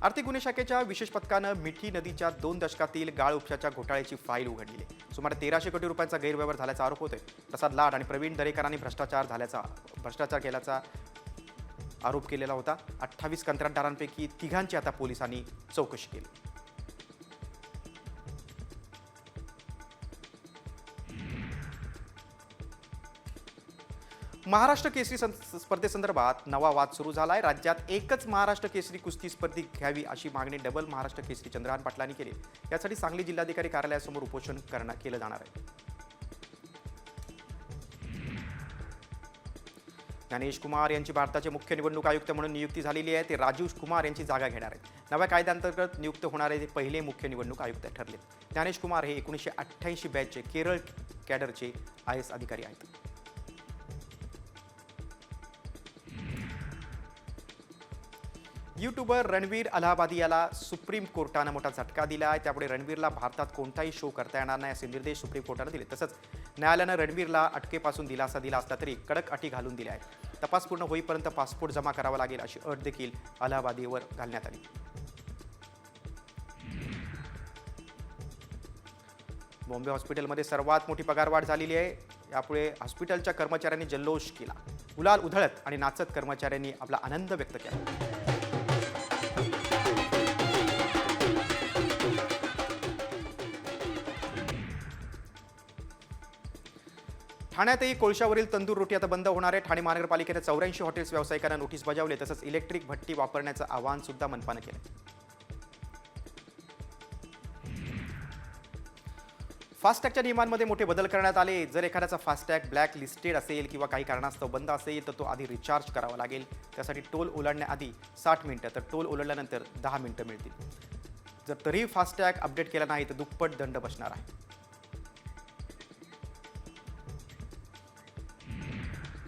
आर्थिक गुन्हे शाखेच्या विशेष पथकानं मिठी नदीच्या 2 दशकातील गाळ उपशाच्या घोटाळ्याची फाईल उघडली आहे. सुमारे 1300 कोटी रुपयांचा गैरव्यवहार झाल्याचा आरोप होतोय. प्रसाद लाड आणि प्रवीण दरेकरांनी भ्रष्टाचार केल्याचा आरोप केलेला होता. 28 कंत्राटदारांपैकी तिघांची आता पोलिसांनी चौकशी केली. महाराष्ट्र केसरी स्पर्धेसंदर्भात नवा वाद सुरू झाला आहे. राज्यात एकच महाराष्ट्र केसरी कुस्ती स्पर्धी घ्यावी अशी मागणी डबल महाराष्ट्र केसरी चंद्रहान पाटलांनी केली. यासाठी सांगली जिल्हाधिकारी कार्यालयासमोर उपोषण केलं जाणार आहे. ज्ञानेश कुमार यांची भारताचे मुख्य निवडणूक आयुक्त म्हणून नियुक्ती झालेली आहे. ते राजीव कुमार यांची जागा घेणार आहेत. नव्या कायद्याअंतर्गत नियुक्त होणारे ते पहिले मुख्य निवडणूक आयुक्त ठरले. ज्ञानेश कुमार हे 1988 बॅचचे केरळ कॅडरचे IAS अधिकारी आहेत. यूट्यूबर रणवीर अलाहाबादी याला सुप्रीम कोर्टानं मोठा झटका दिला आहे. त्यामुळे रणवीरला भारतात कोणताही शो करता येणार नाही असे निर्देश सुप्रीम कोर्टानं दिले. तसंच न्यायालयानं रणवीरला अटकेपासून दिलासा दिला असला तरी कडक अटी घालून दिल्या आहेत. तपास पूर्ण होईपर्यंत पासपोर्ट जमा करावा लागेल अशी अट देखील अलाहाबादीवर घालण्यात आली. बॉम्बे हॉस्पिटलमध्ये सर्वात मोठी पगारवाढ झालेली आहे. यापुढे हॉस्पिटलच्या कर्मचाऱ्यांनी जल्लोष केला. गुलाल उधळत आणि नाचत कर्मचाऱ्यांनी आपला आनंद व्यक्त केला. ठाण्यातही कोळशावरील तंदूर रोटी आता बंद होणार आहे. ठाणे महानगरपालिकेने 84 हॉटेल्स व्यावसायिकांना नोटीस बजावले. तसंच इलेक्ट्रिक भट्टी वापरण्याचं आवाहन सुद्धा मनपानं केलं. फास्टॅगच्या नियमांमध्ये मोठे बदल करण्यात आले. जर एखाद्याचा फास्टॅग ब्लॅक लिस्टेड असेल किंवा काही कारणास्तव बंद असेल तर तो आधी रिचार्ज करावा लागेल. त्यासाठी टोल ओलांडण्याआधी 60 मिनिटं तर टोल ओलांडल्यानंतर 10 मिनिटं मिळतील. जर तरीही फास्टॅग अपडेट केला नाही तर दुप्पट दंड बसणार आहे.